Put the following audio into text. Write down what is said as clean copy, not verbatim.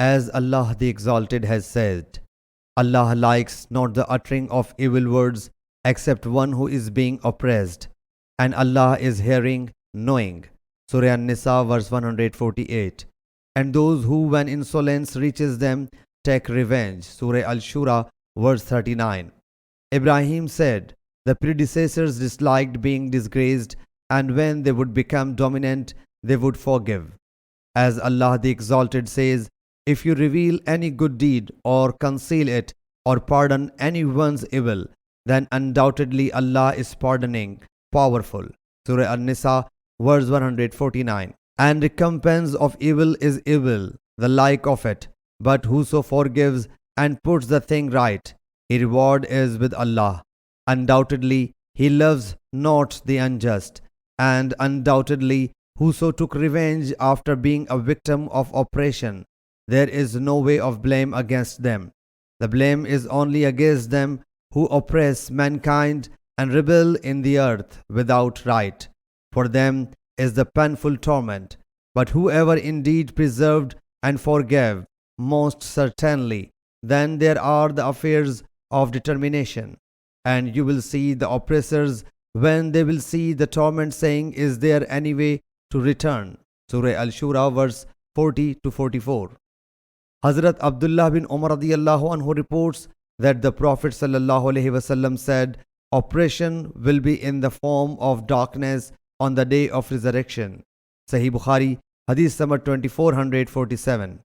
As Allah the Exalted has said, Allah likes not the uttering of evil words except one who is being oppressed, and Allah is hearing, knowing. Surah An-Nisa verse 148. And those who when insolence reaches them take revenge. Surah Al-Shura verse 39. Ibrahim said, the predecessors disliked being disgraced, and when they would become dominant, they would forgive. As Allah the Exalted says, if you reveal any good deed or conceal it or pardon anyone's evil, then undoubtedly Allah is pardoning, powerful. Surah An-Nisa verse 149. And recompense of evil is evil, the like of it. But whoso forgives and puts the thing right, his reward is with Allah. Undoubtedly, He loves not the unjust. And undoubtedly, whoso took revenge after being a victim of oppression, there is no way of blame against them. The blame is only against them who oppress mankind and rebel in the earth without right. For them is the painful torment. But whoever indeed preserved and forgave, most certainly, then there are the affairs of determination. And you will see the oppressors when they will see the torment, saying, is there any way to return? Surah Al-Shura verse 40 to 44. Hazrat Abdullah bin Umar radiyallahu anhu reports that the Prophet sallallahu alaihi wasallam said, oppression will be in the form of darkness on the day of resurrection. Sahih Bukhari Hadith number 2447.